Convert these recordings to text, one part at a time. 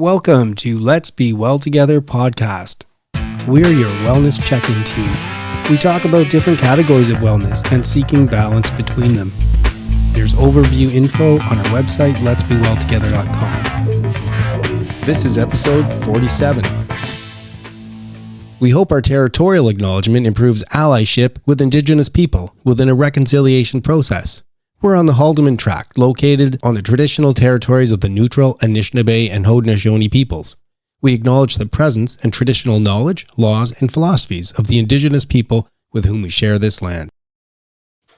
Welcome to Let's Be Well Together podcast. We're your wellness check-in team. We talk about different categories of wellness and seeking balance between them. There's overview info on our website, letsbewelltogether.com. This is episode 47. We hope our territorial acknowledgement improves allyship with Indigenous people within a reconciliation process. We're on the Haldeman Tract, located on the traditional territories of the Neutral, Anishinaabe, and Haudenosaunee peoples. We acknowledge the presence and traditional knowledge, laws, and philosophies of the Indigenous people with whom we share this land.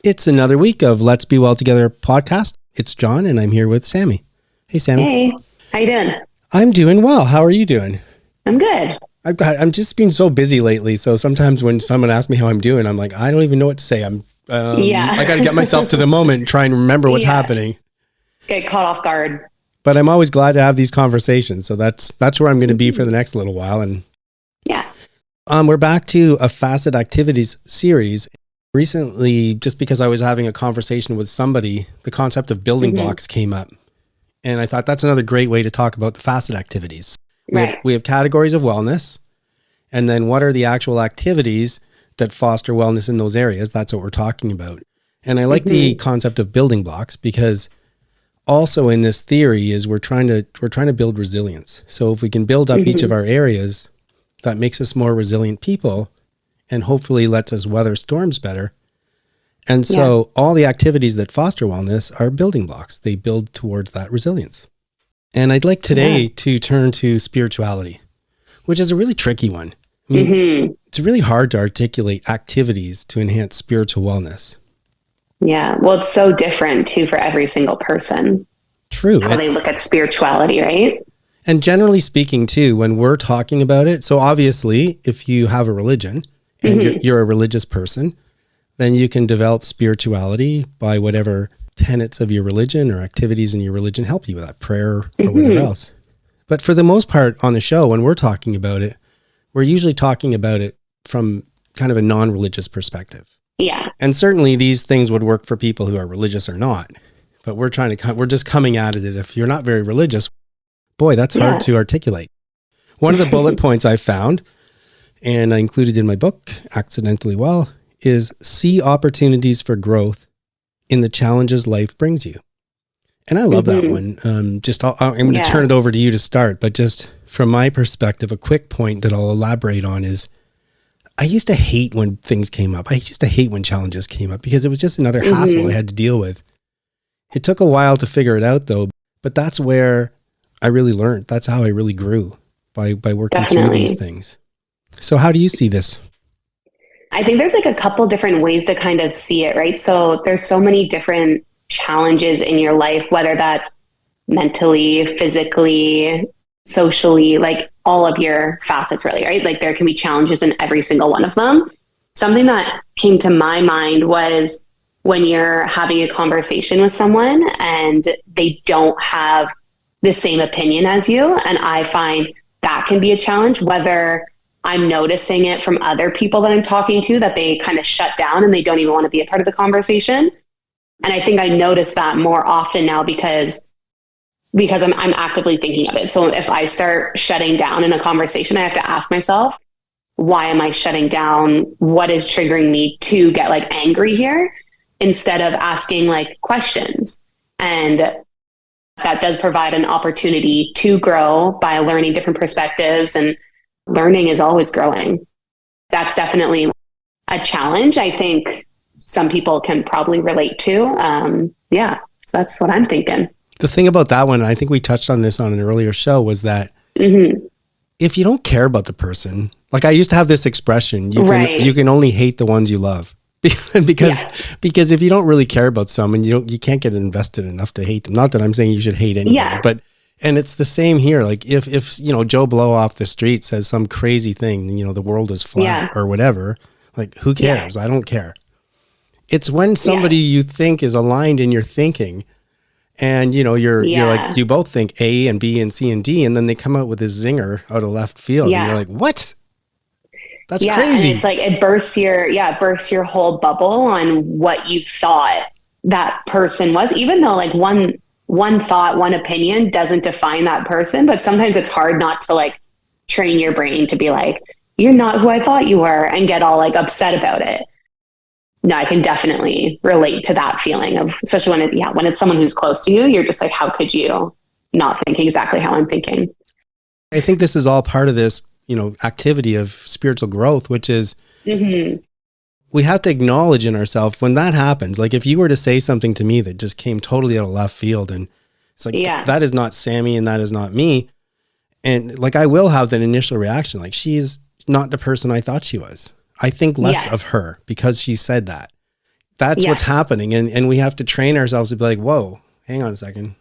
It's another week of Let's Be Well Together podcast. It's John, and I'm here with Sammy. Hey, Sammy. Hey, how you doing? I'm doing well. How are you doing? I'm good. I'm just been so busy lately, so sometimes when someone asks me how I'm doing, I'm like, I don't even know what to say. I got to get myself to the moment and try and remember what's happening. Get caught off guard. But I'm always glad to have these conversations. So that's where I'm going to be for the next little while. And we're back to a facet activities series. Recently, just because I was having a conversation with somebody, the concept of building blocks came up. And I thought that's another great way to talk about the facet activities. We have categories of wellness. And then what are the actual activities that foster wellness in those areas? That's what we're talking about. And I like the concept of building blocks because also in this theory is we're trying to build resilience. So if we can build up each of our areas, that makes us more resilient people and hopefully lets us weather storms better. And so all the activities that foster wellness are building blocks. They build towards that resilience. And I'd like today to turn to spirituality, which is a really tricky one. I mean, it's really hard to articulate activities to enhance spiritual wellness. Yeah. Well, it's so different too for every single person. True. How they look at spirituality, right? And generally speaking too, when we're talking about it, so obviously if you have a religion and you're a religious person, then you can develop spirituality by whatever tenets of your religion or activities in your religion help you with that, prayer or whatever else. But for the most part on the show, when we're talking about it, we're usually talking about it from kind of a non-religious perspective. Yeah. And certainly these things would work for people who are religious or not. But we're just coming at it. If you're not very religious, boy, that's hard to articulate. One of the bullet points I found, and I included in my book, Accidentally Well, is see opportunities for growth in the challenges life brings you. And I love that one. I'm going to turn it over to you to start, but just from my perspective, a quick point that I'll elaborate on is I used to hate when things came up. I used to hate when challenges came up because it was just another hassle I had to deal with. It took a while to figure it out though, but that's where I really learned. That's how I really grew by working through these things. So how do you see this? I think there's like a couple different ways to kind of see it, right? So there's so many different challenges in your life, whether that's mentally, physically, socially, like all of your facets really, right? Like there can be challenges in every single one of them. Something that came to my mind was when you're having a conversation with someone and they don't have the same opinion as you. And I find that can be a challenge, whether I'm noticing it from other people that I'm talking to, that they kind of shut down and they don't even want to be a part of the conversation. And I think I notice that more often now because I'm actively thinking of it. So if I start shutting down in a conversation, I have to ask myself, why am I shutting down? What is triggering me to get like angry here? Instead of asking like questions. And that does provide an opportunity to grow by learning different perspectives, and learning is always growing. That's definitely a challenge I think some people can probably relate to. So that's what I'm thinking. The thing about that one, I think we touched on this on an earlier show, was that if you don't care about the person, like I used to have this expression, you can only hate the ones you love. because if you don't really care about someone, you can't get invested enough to hate them. Not that I'm saying you should hate anybody, but and it's the same here. Like if Joe Blow off the street says some crazy thing, the world is flat or whatever, like who cares? I don't care. It's when somebody you think is aligned in your thinking, and you're like, you both think A and B and C and D, and then they come out with this zinger out of left field, and you're like, what? That's crazy. And it's like it bursts your whole bubble on what you thought that person was, even though like one one thought, one opinion doesn't define that person. But sometimes it's hard not to like train your brain to be like, you're not who I thought you were, and get all like upset about it. No, I can definitely relate to that feeling of, especially when it's someone who's close to you, you're just like, how could you not think exactly how I'm thinking? I think this is all part of this, activity of spiritual growth, which is we have to acknowledge in ourselves when that happens. Like if you were to say something to me that just came totally out of left field, and it's like, that is not Sammy and that is not me. And like, I will have that initial reaction. Like, she's not the person I thought she was. I think less of her because she said that. That's what's happening. And we have to train ourselves to be like, whoa, hang on a second.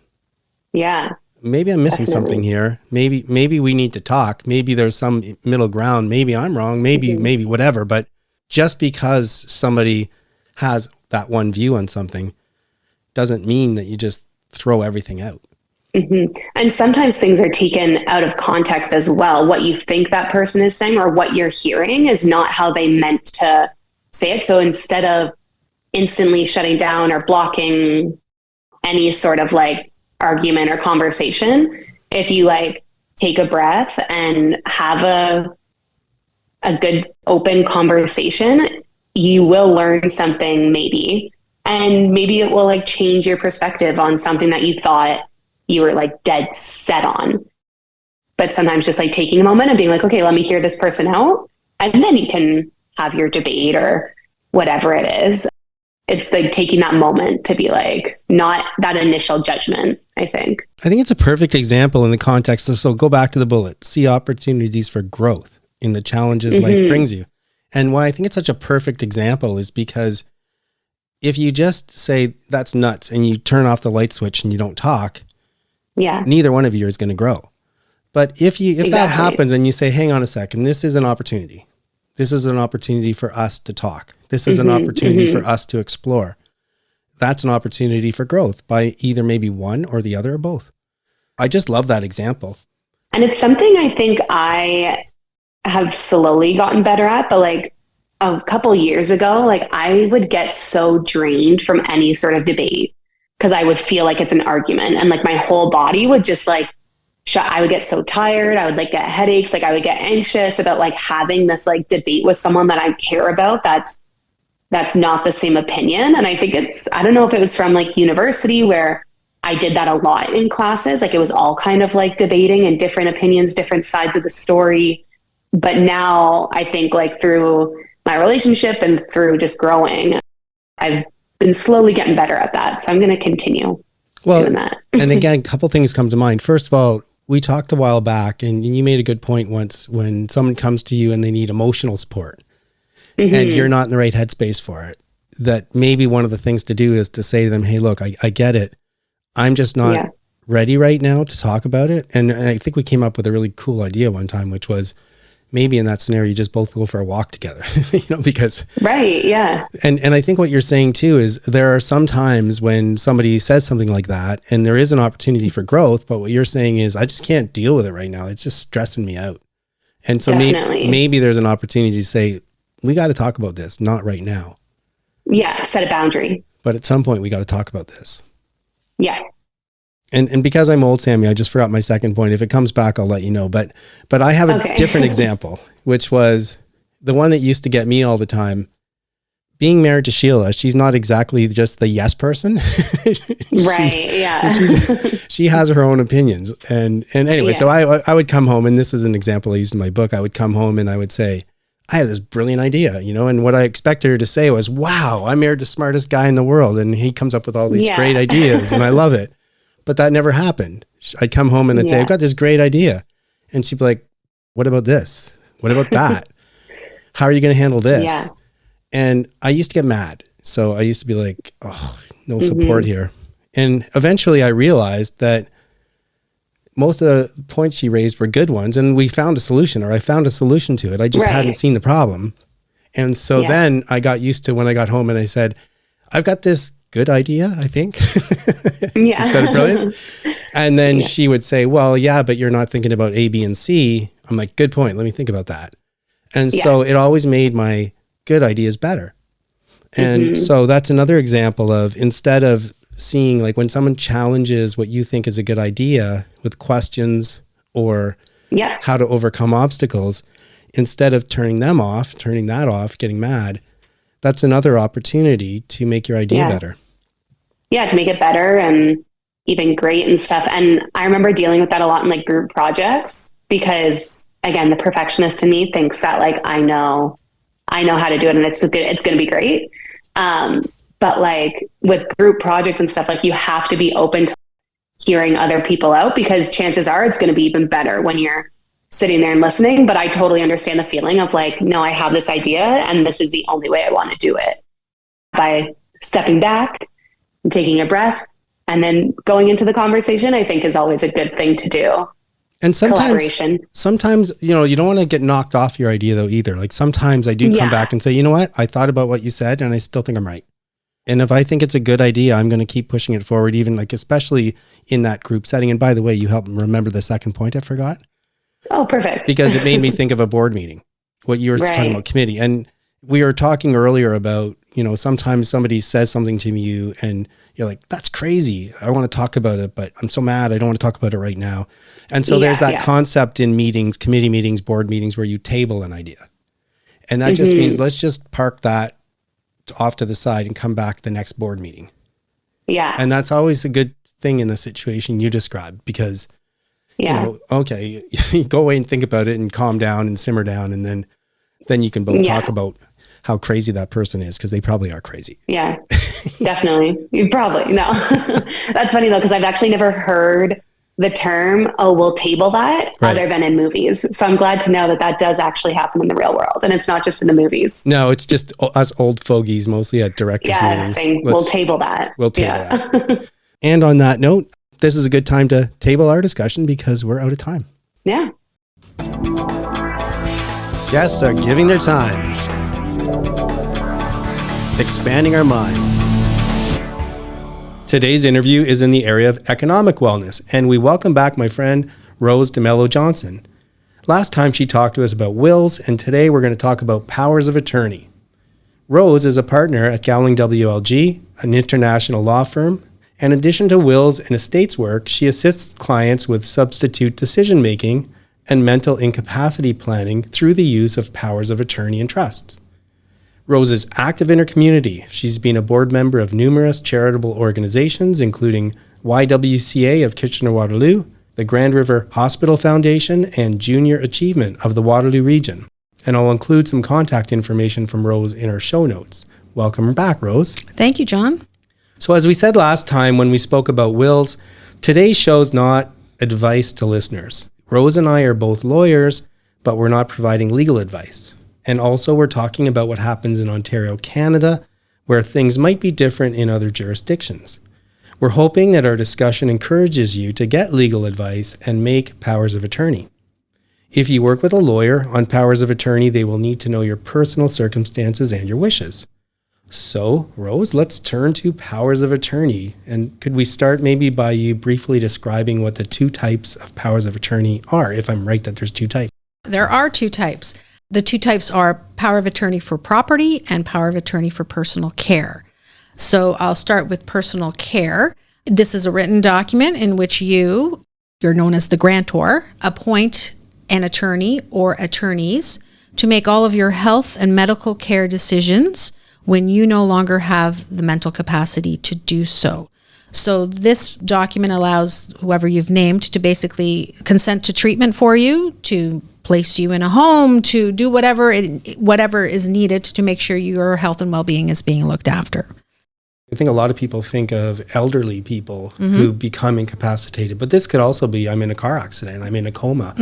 Yeah. Maybe I'm missing something here. Maybe we need to talk. Maybe there's some middle ground. Maybe I'm wrong. Maybe whatever. But just because somebody has that one view on something doesn't mean that you just throw everything out. And sometimes things are taken out of context as well. What you think that person is saying or what you're hearing is not how they meant to say it. So instead of instantly shutting down or blocking any sort of like argument or conversation, if you like take a breath and have a good open conversation, you will learn something maybe. And maybe it will like change your perspective on something that you thought you were like dead set on. But sometimes just like taking a moment and being like, okay, let me hear this person out. And then you can have your debate or whatever it is. It's like taking that moment to be like, not that initial judgment, I think. I think it's a perfect example in the context of, so go back to the bullet, see opportunities for growth in the challenges life brings you. And why I think it's such a perfect example is because if you just say that's nuts and you turn off the light switch and you don't talk, neither one of you is going to grow. But if that happens and you say, hang on a second, this is an opportunity. This is an opportunity for us to talk. This is an opportunity for us to explore. That's an opportunity for growth by either maybe one or the other or both. I just love that example. And it's something I think I have slowly gotten better at, but like a couple years ago, like I would get so drained from any sort of debate because I would feel like it's an argument, and like my whole body would just like I would get so tired. I would like get headaches. Like I would get anxious about like having this like debate with someone that I care about. That's not the same opinion. And I think I don't know if it was from like university where I did that a lot in classes. Like it was all kind of like debating and different opinions, different sides of the story. But now I think like through my relationship and through just growing, I've been slowly getting better at that. So I'm going to continue doing that. And again, a couple things come to mind. First of all, we talked a while back and you made a good point once when someone comes to you and they need emotional support and you're not in the right headspace for it, that maybe one of the things to do is to say to them, hey, look, I get it. I'm just not ready right now to talk about it. And I think we came up with a really cool idea one time, which was maybe in that scenario, you just both go for a walk together, because. Right. Yeah. And I think what you're saying too, is there are some times when somebody says something like that and there is an opportunity for growth, but what you're saying is, I just can't deal with it right now. It's just stressing me out. And so maybe there's an opportunity to say, we got to talk about this, not right now. Yeah. Set a boundary. But at some point we got to talk about this. Yeah. And because I'm old, Sammy, I just forgot my second point. If it comes back, I'll let you know. But I have a different example, which was the one that used to get me all the time. Being married to Sheila, she's not exactly just the yes person. Right. She has her own opinions. And anyway, so I would come home, and this is an example I used in my book. I would come home and I would say, I have this brilliant idea, and what I expected her to say was, wow, I married the smartest guy in the world. And he comes up with all these great ideas and I love it. But that never happened. I'd come home and I'd say, I've got this great idea. And she'd be like, what about this? What about that? How are you going to handle this? Yeah. And I used to get mad. So I used to be like, oh, no support here. And eventually I realized that most of the points she raised were good ones. And we found a solution, or I found a solution to it. I just hadn't seen the problem. And so then I got used to when I got home and I said, I've got this good idea, I think. Instead of brilliant. And then she would say, well, yeah, but you're not thinking about A, B, and C. I'm like, good point. Let me think about that. And so it always made my good ideas better. And so that's another example of, instead of seeing, like, when someone challenges what you think is a good idea with questions or how to overcome obstacles, instead of turning that off, getting mad, that's another opportunity to make your idea better. Yeah, to make it better and even great and stuff. And I remember dealing with that a lot in like group projects because, again, the perfectionist in me thinks that like I know how to do it and it's going to be great. But like with group projects and stuff, like you have to be open to hearing other people out because chances are it's going to be even better when you're sitting there and listening. But I totally understand the feeling of like, no, I have this idea and this is the only way I want to do it. By stepping back and taking a breath and then going into the conversation, I think is always a good thing to do. And sometimes, you know, you don't want to get knocked off your idea though either. Like sometimes I do come back and say, you know what, I thought about what you said and I still think I'm right. And if I think it's a good idea, I'm going to keep pushing it forward, even like, especially in that group setting. And by the way, you helped me remember the second point I forgot. Oh, perfect. Because it made me think of a board meeting, what you were talking about committee. And we were talking earlier about, you know, sometimes somebody says something to you and you're like, that's crazy. I want to talk about it, but I'm so mad. I don't want to talk about it right now. And so there's that concept in meetings, committee meetings, board meetings, where you table an idea. And that just means let's just park that off to the side and come back the next board meeting. Yeah. And that's always a good thing in the situation you described because, you know, okay, you go away and think about it and calm down and simmer down. And then you can both talk about how crazy that person is because they probably are crazy. Yeah, definitely. You probably, no. That's funny though, because I've actually never heard the term, oh, we'll table that other than in movies. So I'm glad to know that that does actually happen in the real world. And it's not just in the movies. No, it's just us old fogies, mostly at directors meetings. Saying, we'll table that. We'll table that. And on that note, this is a good time to table our discussion because we're out of time. Yeah. Guests are giving their time. Expanding our minds. Today's interview is in the area of economic wellness, and we welcome back my friend Rose DeMello Johnson. Last time she talked to us about wills, and today we're going to talk about powers of attorney. Rose is a partner at Gowling WLG, an international law firm. In addition to wills and estates work, she assists clients with substitute decision-making and mental incapacity planning through the use of powers of attorney and trusts. Rose is active in her community. She's been a board member of numerous charitable organizations, including YWCA of Kitchener-Waterloo, the Grand River Hospital Foundation, and Junior Achievement of the Waterloo region. And I'll include some contact information from Rose in our show notes. Welcome back, Rose. Thank you, John. So as we said last time when we spoke about wills, today's show's not advice to listeners. Rose and I are both lawyers, but we're not providing legal advice. And also we're talking about what happens in Ontario, Canada, where things might be different in other jurisdictions. We're hoping that our discussion encourages you to get legal advice and make powers of attorney. If you work with a lawyer on powers of attorney, they will need to know your personal circumstances and your wishes. So, Rose, let's turn to powers of attorney. And could we start maybe by you briefly describing what the two types of powers of attorney are, if I'm right that there's two types? There are two types. The two types are power of attorney for property and power of attorney for personal care. So I'll start with personal care. This is a written document in which you're known as the grantor, appoint an attorney or attorneys to make all of your health and medical care decisions when you no longer have the mental capacity to do so. So this document allows whoever you've named to basically consent to treatment for you, to place you in a home, to do whatever is needed to make sure your health and well-being is being looked after. I think a lot of people think of elderly people who become incapacitated, but this could also be, I'm in a car accident, I'm in a coma,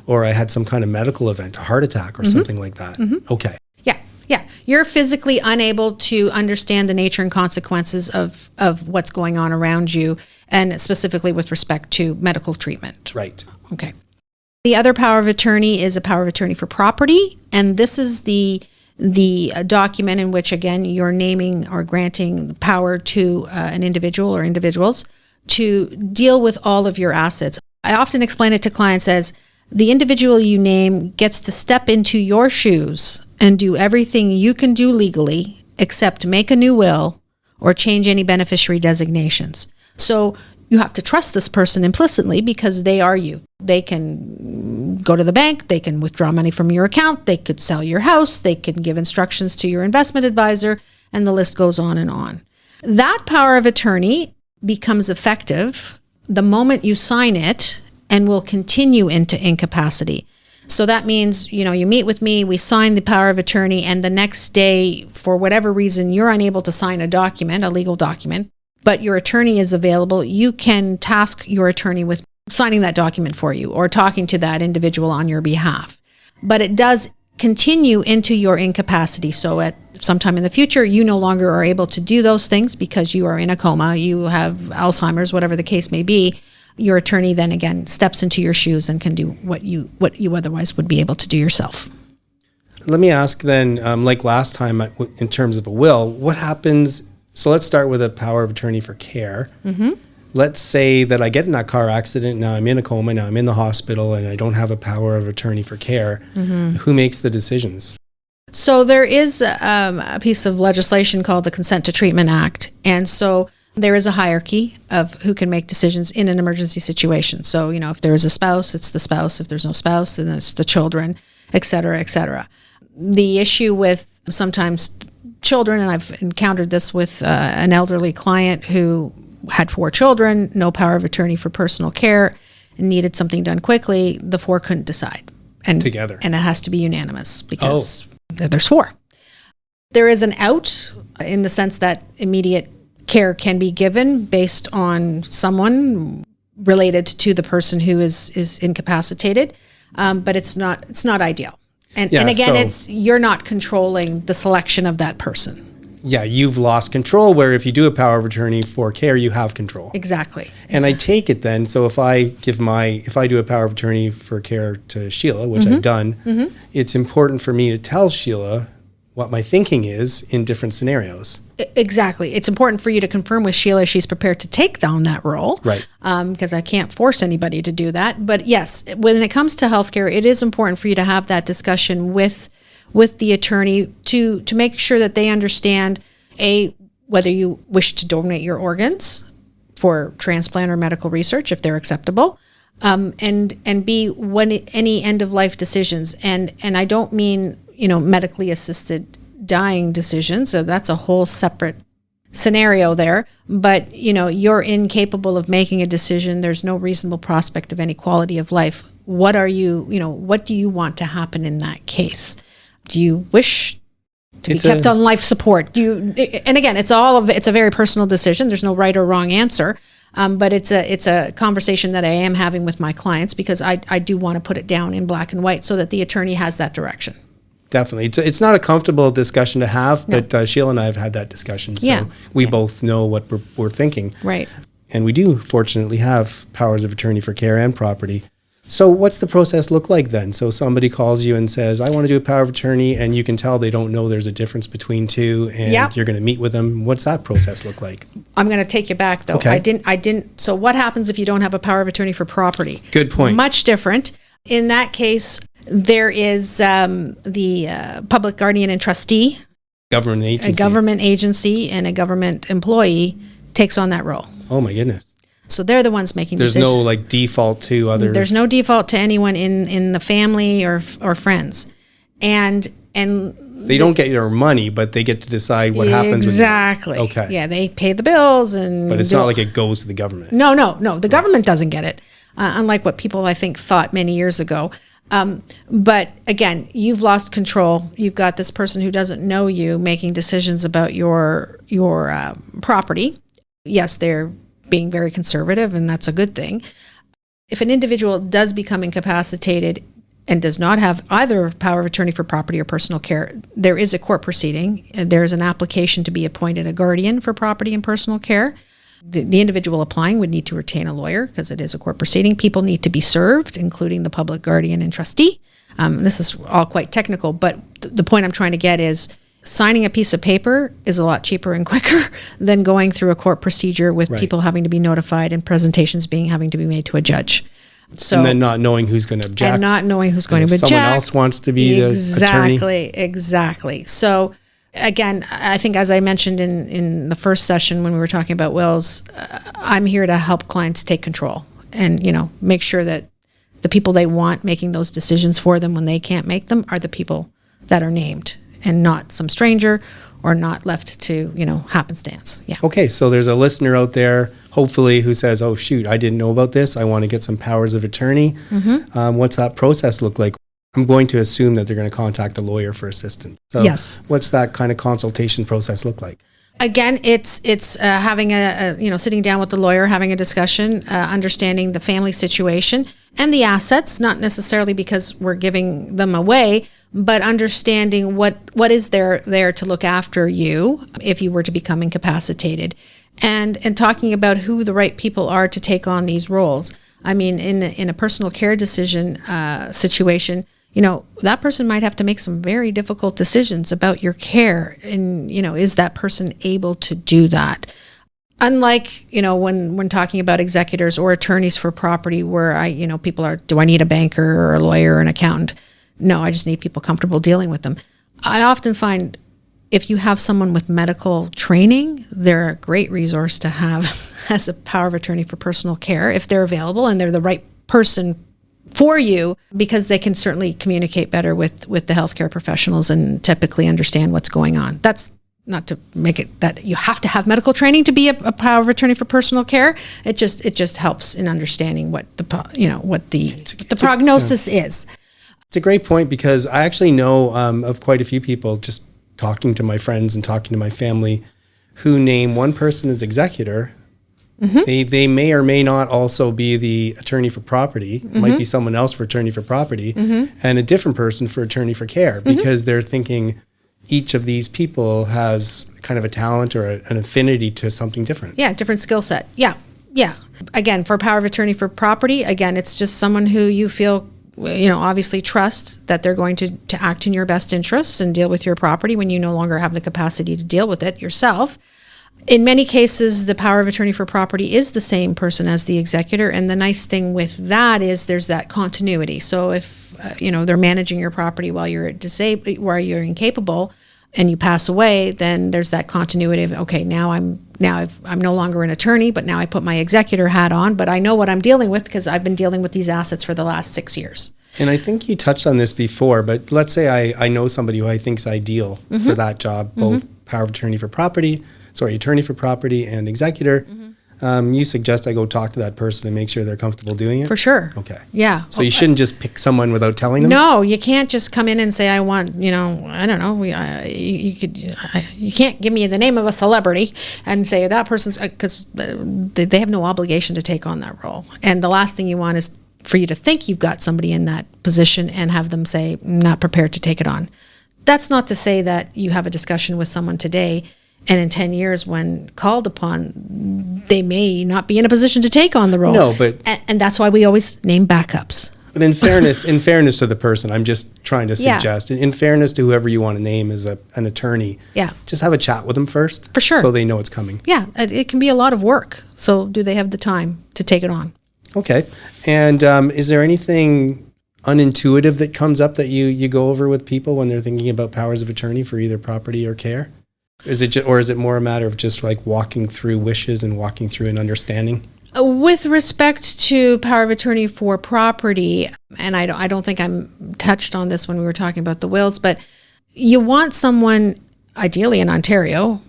or I had some kind of medical event, a heart attack or something like that. Okay. Yeah. You're physically unable to understand the nature and consequences of what's going on around you, and specifically with respect to medical treatment. Right. Okay. The other power of attorney is a power of attorney for property, and this is the document in which, again, you're naming or granting power to an individual or individuals to deal with all of your assets. I often explain it to clients as the individual you name gets to step into your shoes and do everything you can do legally except make a new will or change any beneficiary designations. So you have to trust this person implicitly because they are you. They can go to the bank, they can withdraw money from your account, they could sell your house, they can give instructions to your investment advisor, and the list goes on and on. That power of attorney becomes effective the moment you sign it and will continue into incapacity. So that means, you meet with me, we sign the power of attorney, and the next day, for whatever reason, you're unable to sign a document, a legal document, but your attorney is available. You can task your attorney with signing that document for you or talking to that individual on your behalf. But it does continue into your incapacity. So at sometime in the future, you no longer are able to do those things because you are in a coma, you have Alzheimer's, whatever the case may be. Your attorney then again steps into your shoes and can do what you otherwise would be able to do yourself. Let me ask then, like last time in terms of a will, what happens? So let's start with a power of attorney for care. Mm-hmm. Let's say that I get in that car accident, now I'm in a coma, now I'm in the hospital, and I don't have a power of attorney for care. Mm-hmm. Who makes the decisions? So there is a piece of legislation called the Consent to Treatment Act. And so there is a hierarchy of who can make decisions in an emergency situation. So, if there is a spouse, it's the spouse. If there's no spouse, then it's the children, et cetera, et cetera. The issue with sometimes children, and I've encountered this with an elderly client who had 4 children, no power of attorney for personal care, and needed something done quickly, the 4 couldn't decide. And together. And it has to be unanimous because there's 4. There is an out in the sense that immediate care can be given based on someone related to the person who is incapacitated, but it's not ideal. And again, you're not controlling the selection of that person. Yeah, you've lost control, where if you do a power of attorney for care, you have control. Exactly. And I take it then, so if I do a power of attorney for care to Sheila, which I've done, it's important for me to tell Sheila what my thinking is in different scenarios. Exactly. It's important for you to confirm with Sheila she's prepared to take down that role. Right. Because I can't force anybody to do that. But yes, when it comes to healthcare, it is important for you to have that discussion with the attorney to make sure that they understand, A, whether you wish to donate your organs for transplant or medical research, if they're acceptable, and B, any end-of-life decisions. And I don't mean, medically assisted dying decisions. So that's a whole separate scenario there. But, you're incapable of making a decision. There's no reasonable prospect of any quality of life. What do you want to happen in that case? Do you wish to be kept on life support? And again, it's a very personal decision. There's no right or wrong answer. But it's a conversation that I am having with my clients because I do want to put it down in black and white so that the attorney has that direction. Definitely. It's not a comfortable discussion to have, no. But Sheila and I have had that discussion. So we both know what we're thinking. Right. And we do, fortunately, have powers of attorney for care and property. So what's the process look like then? So somebody calls you and says, I want to do a power of attorney, and you can tell they don't know there's a difference between two, and you're going to meet with them. What's that process look like? I'm going to take you back, though. Okay. I didn't. So what happens if you don't have a power of attorney for property? Good point. Much different. In that case, there is the public guardian and trustee. Government agency. A government agency and a government employee takes on that role. Oh, my goodness. So they're the ones making decisions. There's no default to others. There's no default to anyone in the family or friends. And they don't get your money, but they get to decide what happens. Exactly. Okay. Yeah, they pay the bills but it's not like it goes to the government. No. The government doesn't get it. Unlike what people I think thought many years ago. But again, you've lost control. You've got this person who doesn't know you making decisions about your property. Yes, they're being very conservative, and that's a good thing. If an individual does become incapacitated and does not have either power of attorney for property or personal care, there is a court proceeding. There's an application to be appointed a guardian for property and personal care. The individual applying would need to retain a lawyer because it is a court proceeding. People need to be served, including the public guardian and trustee. This is all quite technical, but the point I'm trying to get is signing a piece of paper is a lot cheaper and quicker than going through a court procedure with people having to be notified and presentations having to be made to a judge. So, and then not knowing who's going to object. And not knowing who's going to object. Someone else wants to be the attorney. Exactly. So again, I think as I mentioned in the first session when we were talking about wills, I'm here to help clients take control and, make sure that the people they want making those decisions for them when they can't make them are the people that are named and not some stranger or not left to, happenstance. Yeah. Okay, so there's a listener out there, hopefully, who says, oh, shoot, I didn't know about this. I want to get some powers of attorney. What's that process look like? I'm going to assume that they're going to contact a lawyer for assistance. So yes. What's that kind of consultation process look like? Again, it's having sitting down with the lawyer, having a discussion, understanding the family situation and the assets, not necessarily because we're giving them away, but understanding what is there to look after you if you were to become incapacitated, and talking about who the right people are to take on these roles. I mean, in a personal care decision situation, that person might have to make some very difficult decisions about your care. And, is that person able to do that? Unlike, when talking about executors or attorneys for property where people are, do I need a banker or a lawyer or an accountant? No, I just need people comfortable dealing with them. I often find if you have someone with medical training, they're a great resource to have as a power of attorney for personal care if they're available and they're the right person for you, because they can certainly communicate better with the healthcare professionals and typically understand what's going on. That's not to make it that you have to have medical training to be a power of attorney for personal care. It just helps in understanding what the prognosis is. It's a great point, because I actually know of quite a few people, just talking to my friends and talking to my family, who name one person as executor. They may or may not also be the attorney for property. It might be someone else for attorney for property and a different person for attorney for care, because they're thinking each of these people has kind of a talent or an affinity to something different. Yeah, different skill set. Yeah. Again, for power of attorney for property, again, it's just someone who you feel, obviously trust that they're going to act in your best interests and deal with your property when you no longer have the capacity to deal with it yourself. In many cases, the power of attorney for property is the same person as the executor, and the nice thing with that is there's that continuity. So if they're managing your property while you're while you're incapable, and you pass away, then there's that continuity of, okay, I'm no longer an attorney, but now I put my executor hat on, but I know what I'm dealing with because I've been dealing with these assets for the last 6 years. And I think you touched on this before, but let's say I know somebody who I think is ideal for that job, both power of attorney for property, attorney for property and executor. You suggest I go talk to that person and make sure they're comfortable doing it? For sure. Okay. Yeah. So you shouldn't just pick someone without telling them? No, you can't just come in and say, I want, I don't know, you can't give me the name of a celebrity and say that person's, because they have no obligation to take on that role. And the last thing you want is for you to think you've got somebody in that position and have them say, not prepared to take it on. That's not to say that you have a discussion with someone today and in 10 years, when called upon, they may not be in a position to take on the role. No, but... And that's why we always name backups. But in fairness to the person, I'm just trying to suggest, in fairness to whoever you want to name as an attorney, just have a chat with them first. For sure. So they know it's coming. Yeah, it can be a lot of work. So do they have the time to take it on? Okay. And is there anything unintuitive that comes up that you go over with people when they're thinking about powers of attorney for either property or care? Is it more a matter of just like walking through wishes and walking through an understanding? With respect to power of attorney for property, and I don't think I'm touched on this when we were talking about the wills, but you want someone ideally in Ontario,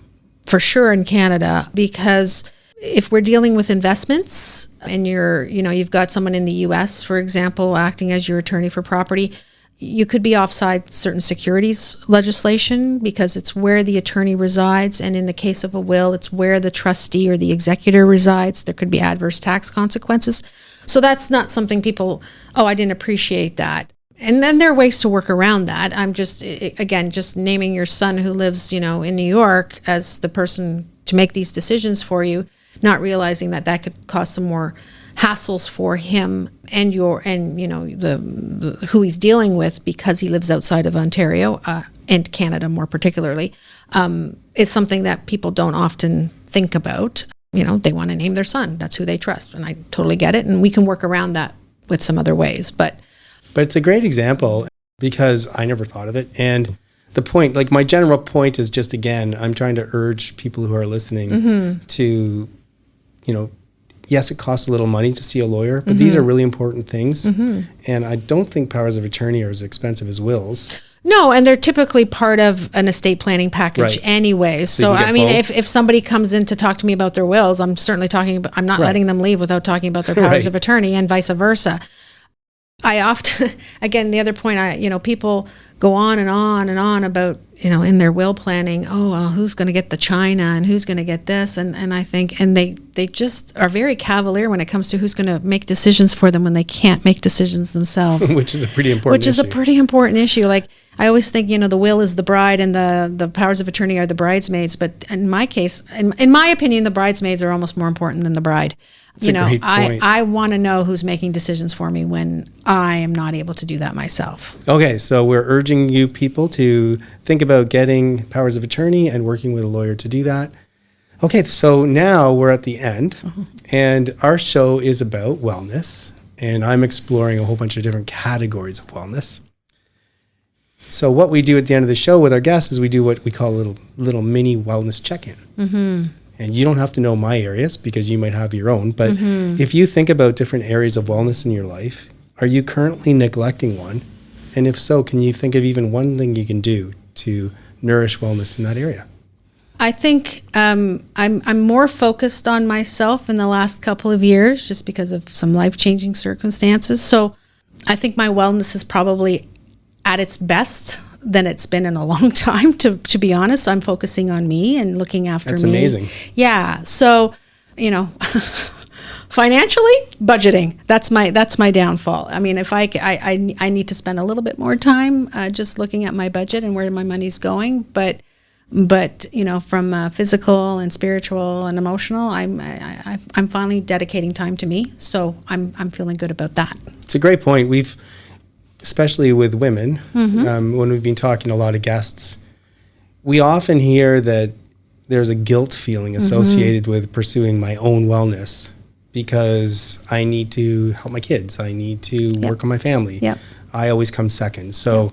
for sure in Canada, because if we're dealing with investments and you've got someone in the US, for example, acting as your attorney for property, you could be offside certain securities legislation because it's where the attorney resides. And in the case of a will, it's where the trustee or the executor resides. There could be adverse tax consequences. So that's not something people, I didn't appreciate that. And then there are ways to work around that. I'm just naming your son who lives, in New York as the person to make these decisions for you, not realizing that could cause some more hassles for him and who he's dealing with because he lives outside of Ontario and Canada more particularly, is something that people don't often think about. They want to name their son. That's who they trust. And I totally get it. And we can work around that with some other ways. But it's a great example because I never thought of it. And the point, like my general point is just, again, I'm trying to urge people who are listening to, yes, it costs a little money to see a lawyer, but these are really important things. And I don't think powers of attorney are as expensive as wills. No, and they're typically part of an estate planning package anyway. So I mean, if somebody comes in to talk to me about their wills, I'm certainly I'm not letting them leave without talking about their powers of attorney, and vice versa. I often, again, the other point, people go on and on and on about, in their will planning, who's going to get the china and who's going to get this. And I think, and they just are very cavalier when it comes to who's going to make decisions for them when they can't make decisions themselves. Which is a pretty important issue. Which is a pretty important issue. Like, I always think, the will is the bride and the powers of attorney are the bridesmaids. But in my case, in my opinion, the bridesmaids are almost more important than the bride. That's a great point. I want to know who's making decisions for me when I am not able to do that myself. Okay, so we're urging you people to think about getting powers of attorney and working with a lawyer to do that. Okay, so now we're at the end, and our show is about wellness, and I'm exploring a whole bunch of different categories of wellness. So what we do at the end of the show with our guests is we do what we call a little mini wellness check-in. And you don't have to know my areas because you might have your own. But if you think about different areas of wellness in your life, are you currently neglecting one? And if so, can you think of even one thing you can do to nourish wellness in that area? I think I'm more focused on myself in the last couple of years just because of some life-changing circumstances. So I think my wellness is probably at its best than it's been in a long time, to be honest. I'm focusing on me and looking after me. That's amazing. Yeah. So, financially, budgeting, that's my downfall. I mean, if I need to spend a little bit more time just looking at my budget and where my money's going, but from physical and spiritual and emotional, I'm finally dedicating time to me. So I'm feeling good about that. It's a great point. Especially with women, when we've been talking to a lot of guests, we often hear that there's a guilt feeling associated with pursuing my own wellness because I need to help my kids. I need to work on my family. I always come second. So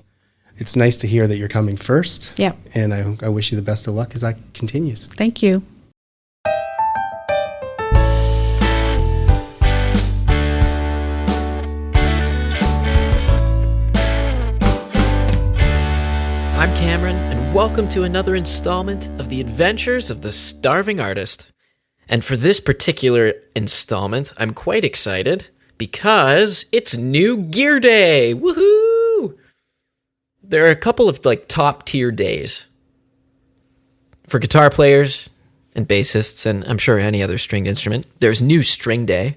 it's nice to hear that you're coming first. And I wish you the best of luck as that continues. Thank you. I'm Cameron, and welcome to another installment of the Adventures of the Starving Artist. And for this particular installment, I'm quite excited because it's New Gear Day! Woohoo! There are a couple of top tier days for guitar players and bassists, and I'm sure any other stringed instrument. There's New String Day,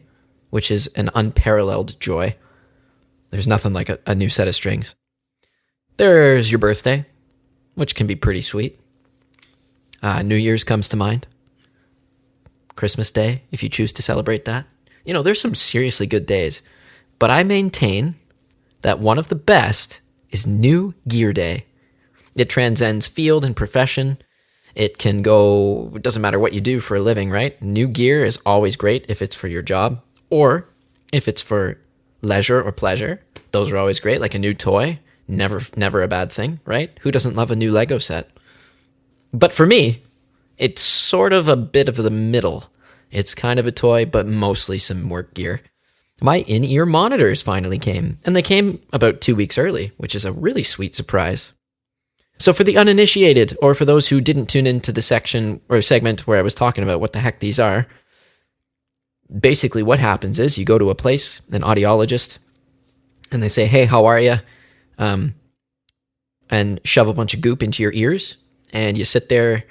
which is an unparalleled joy. There's nothing like a new set of strings. There's your birthday, which can be pretty sweet. New Year's comes to mind. Christmas Day, if you choose to celebrate that. There's some seriously good days. But I maintain that one of the best is New Gear Day. It transcends field and profession. It doesn't matter what you do for a living, right? New gear is always great if it's for your job or if it's for leisure or pleasure. Those are always great, like a new toy. Never a bad thing, right? Who doesn't love a new Lego set? But for me, it's sort of a bit of the middle. It's kind of a toy, but mostly some work gear. My in-ear monitors finally came, and they came about 2 weeks early, which is a really sweet surprise. So for the uninitiated, or for those who didn't tune into the section or segment where I was talking about what the heck these are, basically what happens is you go to a place, an audiologist, and they say, "Hey, how are you?" And shove a bunch of goop into your ears, and you sit there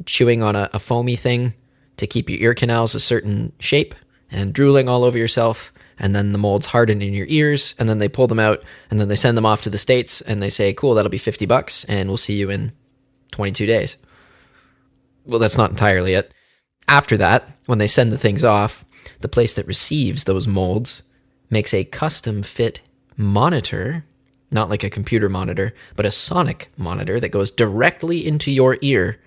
chewing on a foamy thing to keep your ear canals a certain shape, and drooling all over yourself, and then the molds harden in your ears, and then they pull them out, and then they send them off to the States, and they say, "Cool, that'll be $50, and we'll see you in 22 days. Well, that's not entirely it. After that, when they send the things off, the place that receives those molds makes a custom fit monitor, not like a computer monitor, but a sonic monitor that goes directly into your ear,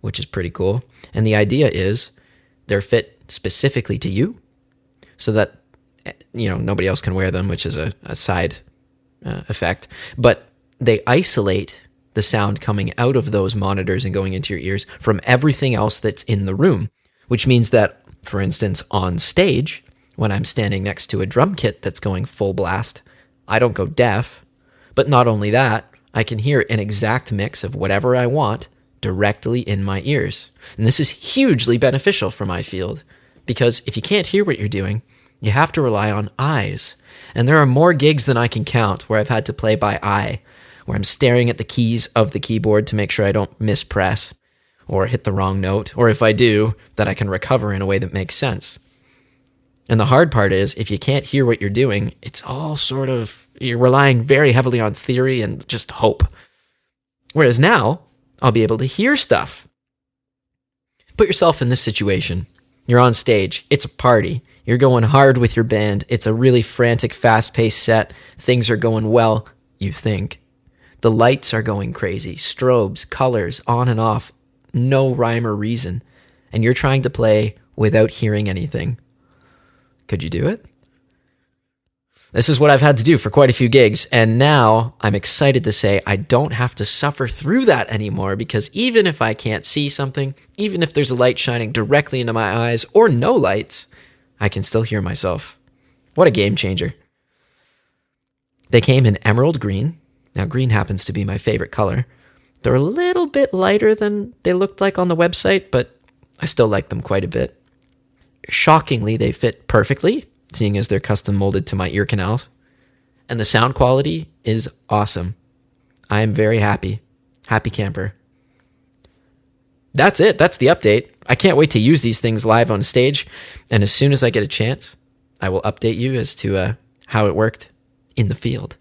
which is pretty cool. And the idea is they're fit specifically to you so that, nobody else can wear them, which is a side effect. But they isolate the sound coming out of those monitors and going into your ears from everything else that's in the room, which means that, for instance, on stage, when I'm standing next to a drum kit that's going full blast, I don't go deaf. But not only that, I can hear an exact mix of whatever I want directly in my ears. And this is hugely beneficial for my field, because if you can't hear what you're doing, you have to rely on eyes. And there are more gigs than I can count where I've had to play by eye, where I'm staring at the keys of the keyboard to make sure I don't mispress or hit the wrong note, or if I do, that I can recover in a way that makes sense. And the hard part is, if you can't hear what you're doing, it's all sort of, you're relying very heavily on theory and just hope. Whereas now, I'll be able to hear stuff. Put yourself in this situation. You're on stage. It's a party. You're going hard with your band. It's a really frantic, fast-paced set. Things are going well, you think. The lights are going crazy. Strobes, colors, on and off. No rhyme or reason. And you're trying to play without hearing anything. Could you do it? This is what I've had to do for quite a few gigs, and now I'm excited to say I don't have to suffer through that anymore, because even if I can't see something, even if there's a light shining directly into my eyes or no lights, I can still hear myself. What a game changer. They came in emerald green. Now, green happens to be my favorite color. They're a little bit lighter than they looked like on the website, but I still like them quite a bit. Shockingly, they fit perfectly, seeing as they're custom molded to my ear canals. And the sound quality is awesome. I am very happy. Happy camper. That's it. That's the update. I can't wait to use these things live on stage. And as soon as I get a chance, I will update you as to how it worked in the field.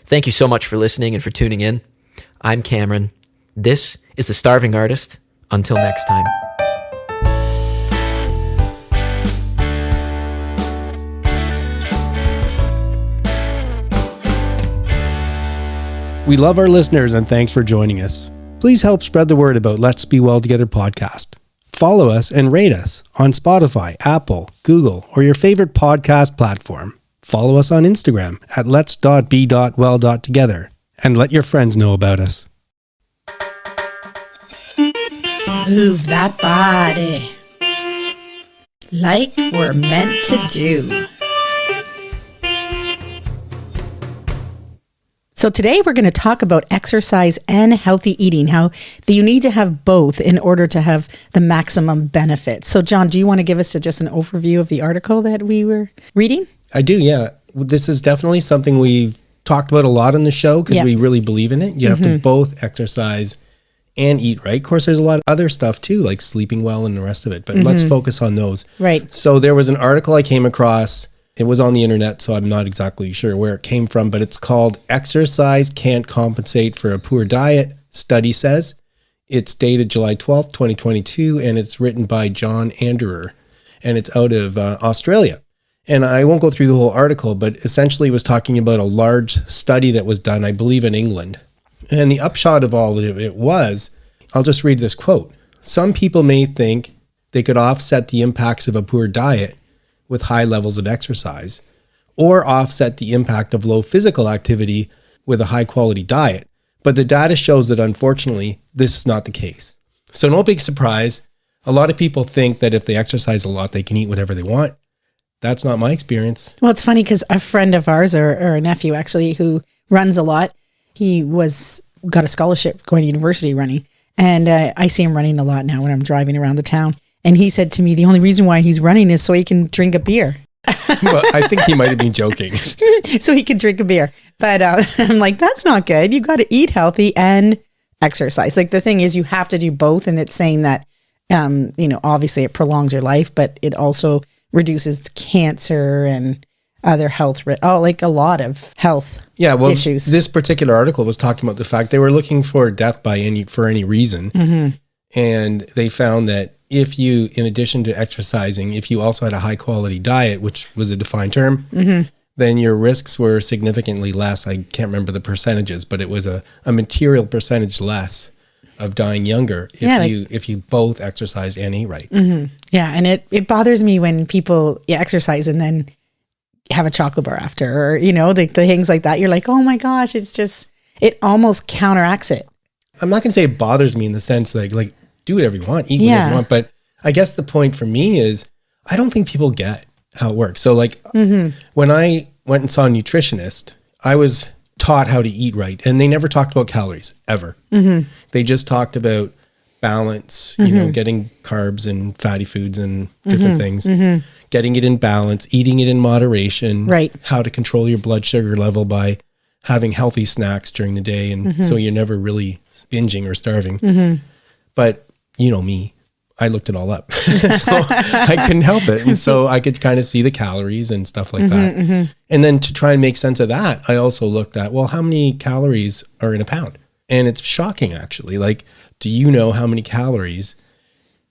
Thank you so much for listening and for tuning in. I'm Cameron. This is The Starving Artist. Until next time. We love our listeners and thanks for joining us. Please help spread the word about Let's Be Well Together podcast. Follow us and rate us on Spotify, Apple, Google, or your favorite podcast platform. Follow us on Instagram at lets.be.well.together and let your friends know about us. Move that body like we're meant to do. So today we're going to talk about exercise and healthy eating, how you need to have both in order to have the maximum benefit. So John, do you want to give us just an overview of the article that we were reading? I do, yeah. This is definitely something we've talked about a lot on the show because we really believe in it. You have to both exercise and eat right. Of course, there's a lot of other stuff too, like sleeping well and the rest of it, but let's focus on those. Right. So there was an article I came across. It was on the internet, so I'm not exactly sure where it came from, but it's called Exercise Can't Compensate for a Poor Diet, Study Says. It's dated July 12th, 2022, and it's written by John Anderer, and it's out of Australia. And I won't go through the whole article, but essentially it was talking about a large study that was done, I believe, in England. And the upshot of all of it was, I'll just read this quote. Some people may think they could offset the impacts of a poor diet with high levels of exercise, or offset the impact of low physical activity with a high quality diet. But the data shows that unfortunately, this is not the case. So no big surprise. A lot of people think that if they exercise a lot, they can eat whatever they want. That's not my experience. Well, it's funny because a friend of ours, or a nephew actually, who runs a lot, he got a scholarship going to university running. And I see him running a lot now when I'm driving around the town. And he said to me, the only reason why he's running is so he can drink a beer. Well, I think he might have been joking. So he could drink a beer. But I'm like, that's not good. You got to eat healthy and exercise. Like the thing is, you have to do both. And it's saying that, obviously it prolongs your life, but it also reduces cancer and other health, like a lot of health issues. This particular article was talking about the fact they were looking for death for any reason. And they found that if you, in addition to exercising, if you also had a high quality diet, which was a defined term, then your risks were significantly less. I can't remember the percentages, but it was a material percentage less of dying younger if you both exercised and ate right. Yeah, and it bothers me when people exercise and then have a chocolate bar after, or the things like that. You're like, oh my gosh, it's just, it almost counteracts it. I'm not going to say it bothers me in the sense like do whatever you want, eat whatever you want. But I guess the point for me is I don't think people get how it works. So like when I went and saw a nutritionist, I was taught how to eat right. And they never talked about calories ever. They just talked about balance, you know, getting carbs and fatty foods and different things, getting it in balance, eating it in moderation, how to control your blood sugar level by having healthy snacks during the day. And so you're never really binging or starving. But you know me, I looked it all up. So I couldn't help it. And so I could kind of see the calories and stuff like that. And then to try and make sense of that, I also looked at, well, how many calories are in a pound? And it's shocking, actually. Like, do you know how many calories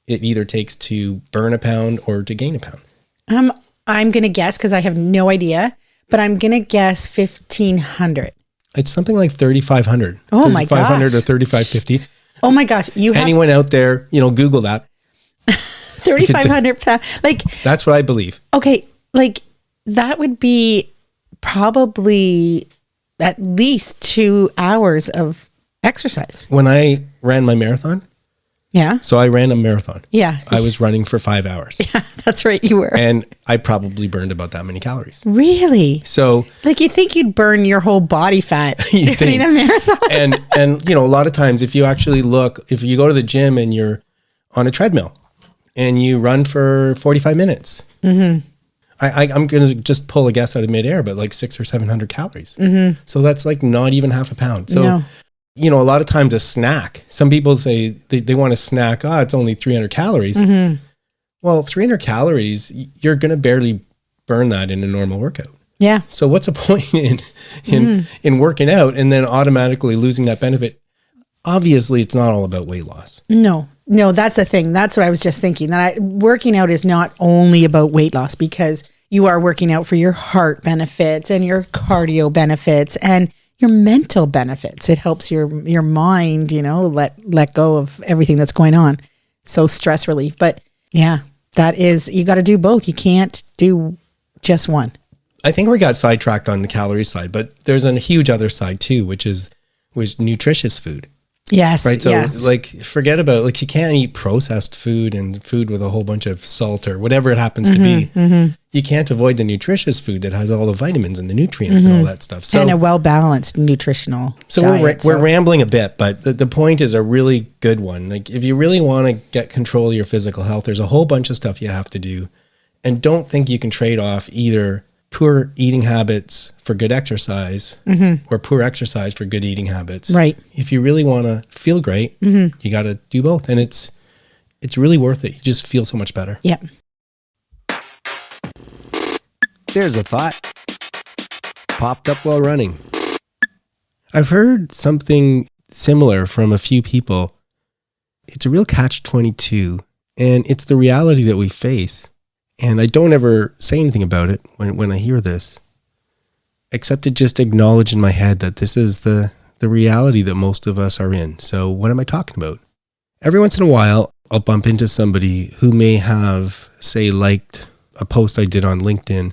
it either takes to burn a pound or to gain a pound? I'm going to guess, because I have no idea, but I'm going to guess 1,500. It's something like 3,500. Oh my gosh. 3,500 or 3,550. Oh my gosh. Anyone out there, you know, Google that. 3,500 pounds. Like, that's what I believe. Okay. Like, that would be probably at least 2 hours of exercise. When I ran my marathon. Yeah. So I ran a marathon. Yeah. I was running for 5 hours. Yeah, that's right. You were. And I probably burned about that many calories. Really? So like, you think you'd burn your whole body fat running a marathon. And you know, a lot of times if you actually look, if you go to the gym and you're on a treadmill and you run for 45 minutes, I'm going to just pull a guess out of midair, but like 600 or 700 calories. So that's like not even half a pound. So, you know, a lot of times a snack, some people say they want a snack. Oh, it's only 300 calories. Well, 300 calories, you're going to barely burn that in a normal workout. Yeah. So what's the point in working out and then automatically losing that benefit? Obviously, it's not all about weight loss. No, that's the thing. That's what I was just thinking. That working out is not only about weight loss, because you are working out for your heart benefits and your cardio benefits and your mental benefits. It helps your mind, you know, let go of everything that's going on. So stress relief. But yeah, that is, you got to do both. You can't do just one. I think we got sidetracked on the calorie side, but there's a huge other side too, which nutritious food. Yes. Right. So like, forget about, like, you can't eat processed food and food with a whole bunch of salt or whatever it happens to be. You can't avoid the nutritious food that has all the vitamins and the nutrients and all that stuff. So, and a well-balanced nutritional diet. We're rambling a bit, but the point is a really good one. Like, if you really want to get control of your physical health, there's a whole bunch of stuff you have to do. And don't think you can trade off either poor eating habits for good exercise or poor exercise for good eating habits. Right. If you really want to feel great, you got to do both. And it's really worth it. You just feel so much better. Yeah. There's a thought popped up while running. I've heard something similar from a few people. It's a real catch-22, and it's the reality that we face. And I don't ever say anything about it when I hear this, except to just acknowledge in my head that this is the reality that most of us are in. So what am I talking about? Every once in a while, I'll bump into somebody who may have, say, liked a post I did on LinkedIn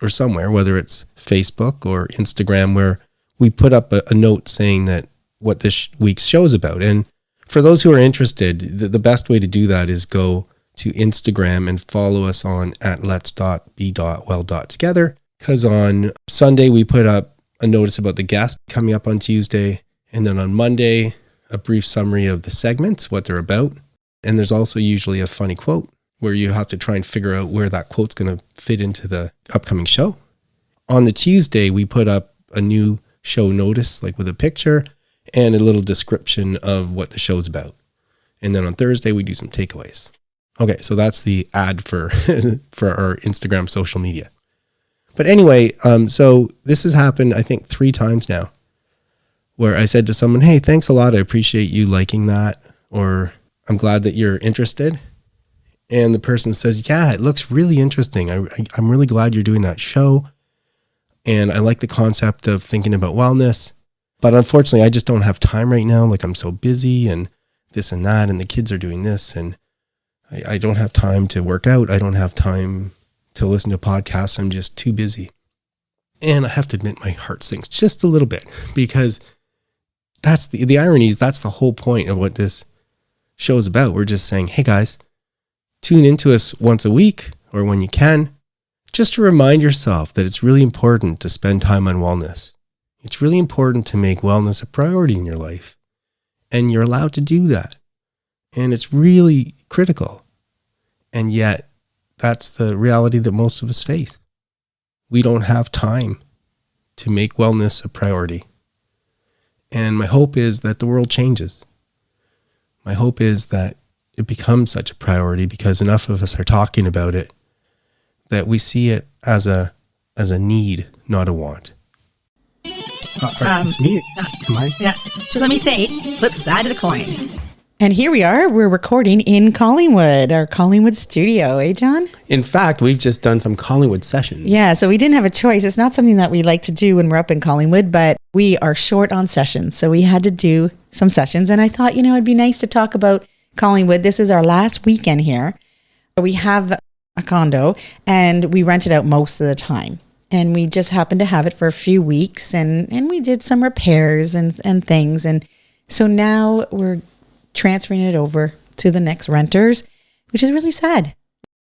or somewhere, whether it's Facebook or Instagram, where we put up a note saying that what this week's show is about. And for those who are interested, the best way to do that is go to Instagram and follow us on @lets.be.well.together. Because on Sunday, we put up a notice about the guest coming up on Tuesday. And then on Monday, a brief summary of the segments, what they're about. And there's also usually a funny quote where you have to try and figure out where that quote's going to fit into the upcoming show. On the Tuesday, we put up a new show notice, like with a picture and a little description of what the show's about. And then on Thursday, we do some takeaways. Okay, so that's the ad for for our Instagram social media. But anyway, so this has happened, I think, 3 times now, where I said to someone, hey, thanks a lot. I appreciate you liking that. Or I'm glad that you're interested. And the person says, yeah, it looks really interesting. I'm really glad you're doing that show. And I like the concept of thinking about wellness. But unfortunately, I just don't have time right now. Like, I'm so busy and this and that, and the kids are doing this. And I don't have time to work out. I don't have time to listen to podcasts. I'm just too busy. And I have to admit, my heart sinks just a little bit, because that's the irony is that's the whole point of what this show is about. We're just saying, hey guys, tune into us once a week or when you can, just to remind yourself that it's really important to spend time on wellness. It's really important to make wellness a priority in your life. And you're allowed to do that. And it's really critical. And yet, that's the reality that most of us face. We don't have time to make wellness a priority. And my hope is that the world changes. My hope is that it becomes such a priority because enough of us are talking about it that we see it as a need, not a want. It's me. Am I? Yeah. Just let me say, flip side of the coin. And here we are. We're recording in Collingwood, our Collingwood studio, eh, John? In fact, we've just done some Collingwood sessions. Yeah, so we didn't have a choice. It's not something that we like to do when we're up in Collingwood, but we are short on sessions. So we had to do some sessions. And I thought, it'd be nice to talk about Collingwood. This is our last weekend here. We have a condo and we rent it out most of the time. And we just happened to have it for a few weeks and we did some repairs and things. And so now we're transferring it over to the next renters, which is really sad.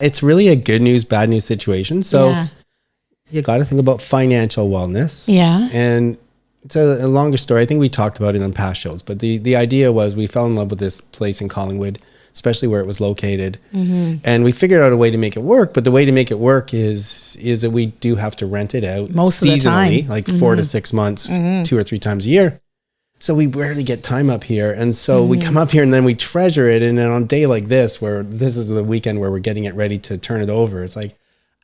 It's really a good news, bad news situation. So you got to think about financial wellness. Yeah. And it's a longer story. I think we talked about it on past shows, but the idea was we fell in love with this place in Collingwood, especially where it was located. Mm-hmm. And we figured out a way to make it work. But the way to make it work is that we do have to rent it out most of the time, like 4 to 6 months, 2 or 3 times a year. So we rarely get time up here. And so we come up here and then we treasure it. And then on a day like this, where this is the weekend where we're getting it ready to turn it over, it's like,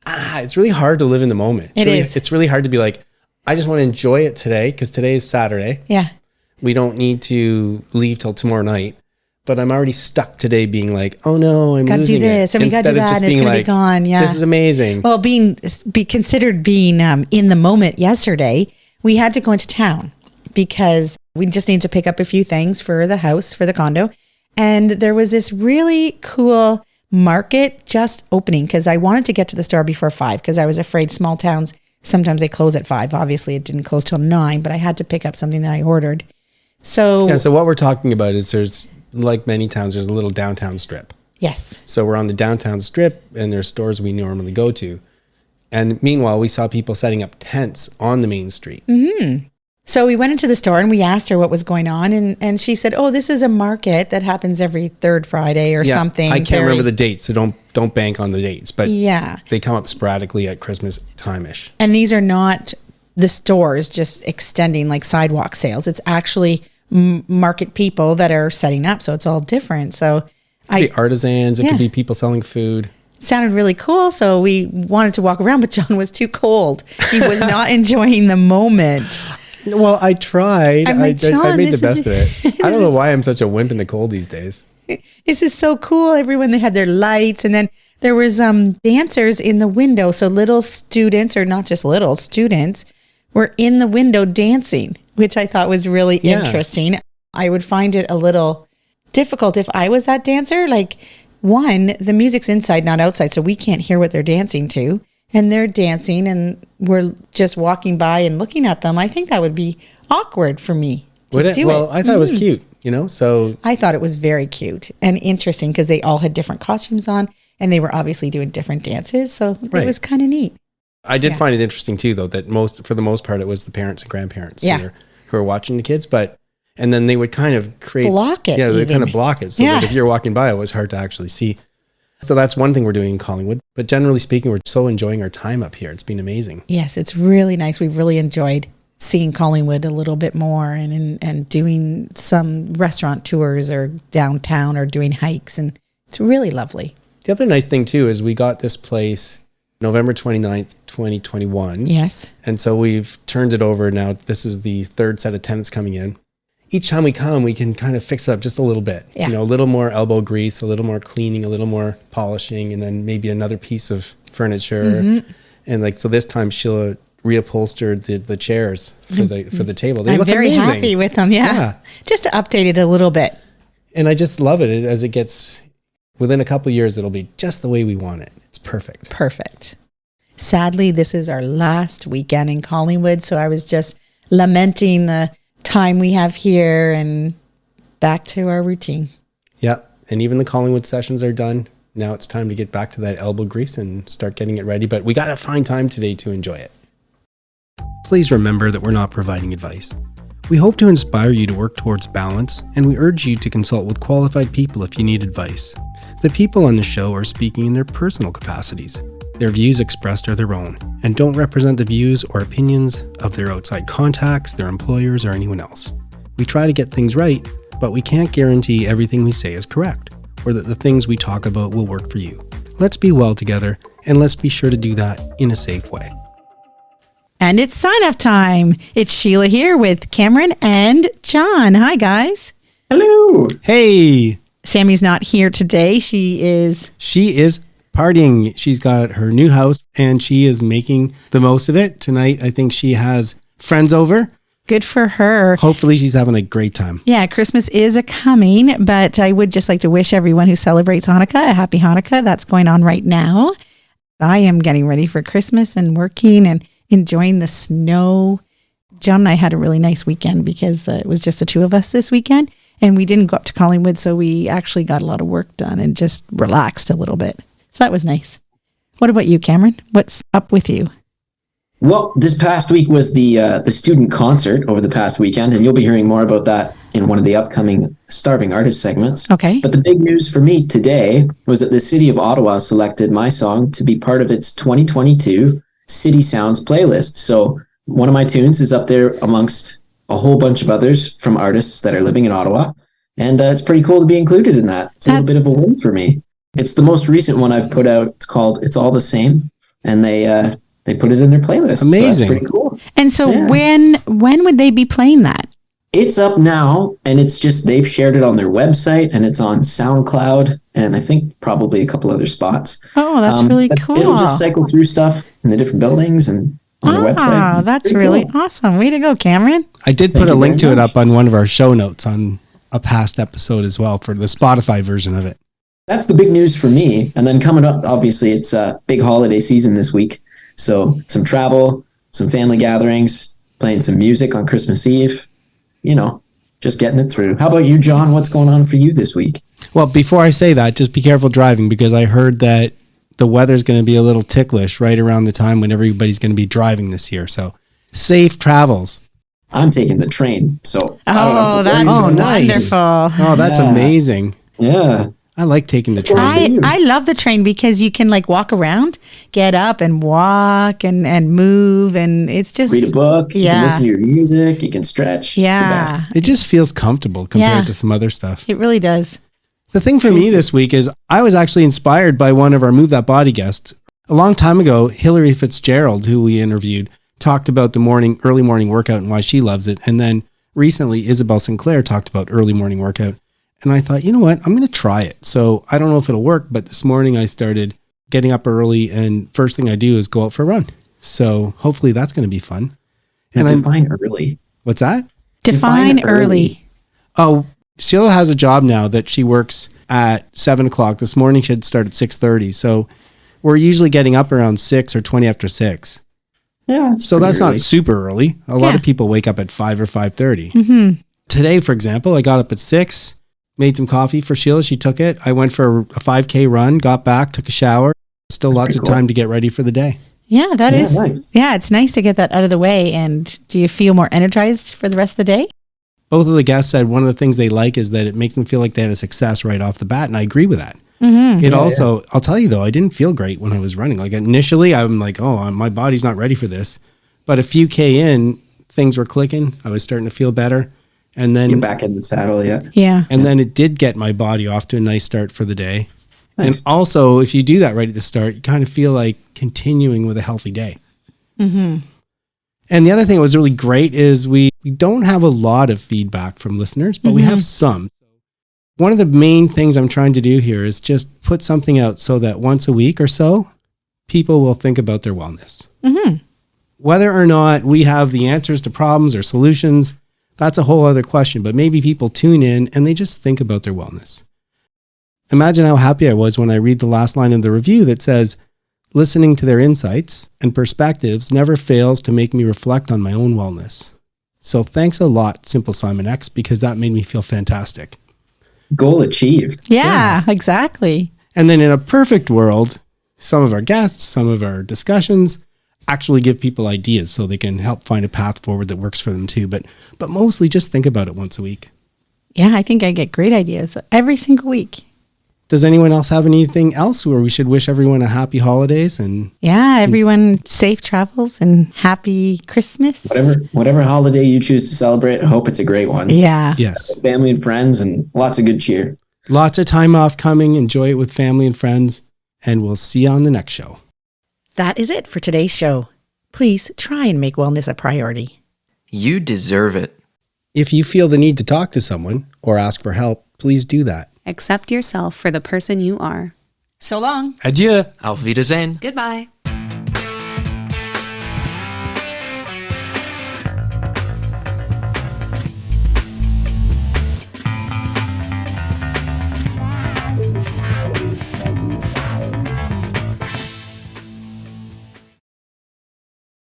it's really hard to live in the moment. It's really hard to be like, I just want to enjoy it today because today is Saturday. Yeah. We don't need to leave till tomorrow night. But I'm already stuck today being like, oh no, I'm gotta losing do this, it. and we got to do that, and it's going to be gone. Yeah. This is amazing. Well, be considered being in the moment yesterday, we had to go into town because we just needed to pick up a few things for the house, for the condo. And there was this really cool market just opening because I wanted to get to the store before 5 because I was afraid small towns, sometimes they close at 5. Obviously, it didn't close till 9, but I had to pick up something that I ordered. So what we're talking about is there's, like many towns, there's a little downtown strip. Yes. So we're on the downtown strip and there's stores we normally go to. And meanwhile, we saw people setting up tents on the main street. Mm-hmm. So we went into the store and we asked her what was going on. And she said, oh, this is a market that happens every third Friday or something. I can't remember the dates, so don't bank on the dates. But they come up sporadically at Christmas time-ish. And these are not the stores just extending like sidewalk sales. It's actually market people that are setting up. So it's all different. So it could be artisans. It could be people selling food. Sounded really cool. So we wanted to walk around, but John was too cold. He was not enjoying the moment. Well, I tried. I'm like, I made the best of it. I don't know why I'm such a wimp in the cold these days. This is so cool. Everyone, they had their lights. And then there was dancers in the window. So little students, or not just little students, were in the window dancing, which I thought was really interesting. I would find it a little difficult if I was that dancer. Like, one, the music's inside, not outside, so we can't hear what they're dancing to. And they're dancing and we're just walking by and looking at them. I think that would be awkward for me to do it. Well, I thought it was cute, so. I thought it was very cute and interesting because they all had different costumes on and they were obviously doing different dances. So it was kind of neat. I did find it interesting too, though, that for the most part, it was the parents and grandparents who were watching the kids, and then they would kind of block it. Yeah, they would kind of block it so that if you're walking by, it was hard to actually see. So that's one thing we're doing in Collingwood. But generally speaking, we're so enjoying our time up here. It's been amazing. Yes, it's really nice. We've really enjoyed seeing Collingwood a little bit more and doing some restaurant tours or downtown or doing hikes. And it's really lovely. The other nice thing too is we got this place November 29th, 2021. Yes. And so we've turned it over now. This is the third set of tenants coming in. Each time we come, we can kind of fix it up just a little bit. Yeah. A little more elbow grease, a little more cleaning, a little more polishing, and then maybe another piece of furniture. Mm-hmm. And so this time Sheila reupholstered the chairs for the table. They look very amazing. Happy with them. Yeah. Just to update it a little bit. And I just love it as it gets, within a couple of years, it'll be just the way we want it. It's perfect. Perfect. Sadly, this is our last weekend in Collingwood. So I was just lamenting the time we have here and back to our routine. Yep. And even the Collingwood sessions are done. Now it's time to get back to that elbow grease and start getting it ready. But we got to find time today to enjoy it. Please remember that we're not providing advice. We hope to inspire you to work towards balance, and we urge you to consult with qualified people if you need advice. The people on the show are speaking in their personal capacities. Their views expressed are their own, and don't represent the views or opinions of their outside contacts, their employers, or anyone else. We try to get things right, but we can't guarantee everything we say is correct, or that the things we talk about will work for you. Let's be well together, and let's be sure to do that in a safe way. And it's sign-off time. It's Sheila here with Cameron and John. Hi, guys. Hello. Hey! Sammy's not here today. She is partying. She's got her new house, and she is making the most of it. Tonight, I think she has friends over. Good for her. Hopefully she's having a great time. Yeah, Christmas is a-coming, but I would just like to wish everyone who celebrates Hanukkah a happy Hanukkah. That's going on right now. I am getting ready for Christmas and working and enjoying the snow. John and I had a really nice weekend because it was just the two of us this weekend, and we didn't go up to Collingwood, so we actually got a lot of work done and just relaxed a little bit. So that was nice. What about you, Cameron? What's up with you? Well, this past week was the student concert over the past weekend, and you'll be hearing more about that in one of the upcoming Starving Artist segments. Okay. But the big news for me today was that the City of Ottawa selected my song to be part of its 2022 City Sounds playlist. So one of my tunes is up there amongst a whole bunch of others from artists that are living in Ottawa. And it's pretty cool to be included in that. It's a little bit of a win for me. It's the most recent one I've put out. It's called It's All the Same. And they put it in their playlist. Amazing. So that's pretty cool. And so when would they be playing that? It's up now, and it's just, they've shared it on their website, and it's on SoundCloud, and I think probably a couple other spots. Oh, that's really cool. It'll just cycle through stuff in the different buildings and on their website. Oh, that's really awesome. Way to go, Cameron. I did put a link to it up on one of our show notes on a past episode as well for the Spotify version of it. That's the big news for me. And then coming up, obviously, it's a big holiday season this week. So some travel, some family gatherings, playing some music on Christmas Eve. You know, just getting it through. How about you, John? What's going on for you this week? Well, before I say that, just be careful driving, because I heard that the weather's going to be a little ticklish right around the time when everybody's going to be driving this year. So safe travels. I'm taking the train. So that's nice. Wonderful. Oh, that's amazing. Yeah. I like taking the train. I love the train because you can like walk around, get up and walk and move, and it's just read a book. You can listen to your music. You can stretch. Yeah, it's the best. It just feels comfortable compared to some other stuff. It really does. The thing for me this week is I was actually inspired by one of our Move That Body guests. A long time ago, Hillary Fitzgerald, who we interviewed, talked about the early morning workout and why she loves it. And then recently, Isabel Sinclair talked about early morning workout. And I thought, you know what, I'm going to try it. So I don't know if it'll work, but this morning I started getting up early, and first thing I do is go out for a run. So hopefully that's going to be fun. And define early. What's that? Define early. Oh, Sheila has a job now that she works at 7:00. This morning she had to start at 6:30. So we're usually getting up around 6 or 20 after 6. Yeah. So that's early. Not super early. A lot of people wake up at 5 or 5:30. Mm-hmm. Today, for example, I got up at 6. Made some coffee for Sheila. She took it. I went for a 5K run, got back, took a shower. Still lots of time to get ready for the day. Yeah, that is nice. Yeah, it's nice to get that out of the way. And do you feel more energized for the rest of the day? Both of the guests said one of the things they like is that it makes them feel like they had a success right off the bat. And I agree with that. Mm-hmm. I'll tell you though, I didn't feel great when I was running. Like initially I'm like, oh, my body's not ready for this. But a few K in, things were clicking. I was starting to feel better. And then you're back in the saddle, And then it did get my body off to a nice start for the day. Nice. And also, if you do that right at the start, you kind of feel like continuing with a healthy day. Mm-hmm. And the other thing that was really great is we don't have a lot of feedback from listeners, but we have some. One of the main things I'm trying to do here is just put something out so that once a week or so, people will think about their wellness. Mm-hmm. Whether or not we have the answers to problems or solutions, that's a whole other question, but maybe people tune in and they just think about their wellness. Imagine how happy I was when I read the last line of the review that says, listening to their insights and perspectives never fails to make me reflect on my own wellness. So thanks a lot, Simple Simon X, because that made me feel fantastic. Goal achieved. Yeah, exactly. And then in a perfect world, some of our guests, some of our discussions actually give people ideas so they can help find a path forward that works for them too. But mostly just think about it once a week. Yeah, I think I get great ideas every single week. Does anyone else have anything else where we should wish everyone a happy holidays? And yeah, everyone safe travels and happy Christmas. Whatever holiday you choose to celebrate, I hope it's a great one. Yeah. Yes. Family and friends and lots of good cheer. Lots of time off coming. Enjoy it with family and friends. And we'll see you on the next show. That is it for today's show. Please try and make wellness a priority. You deserve it. If you feel the need to talk to someone or ask for help, please do that. Accept yourself for the person you are. So long. Adieu. Auf Wiedersehen. Goodbye.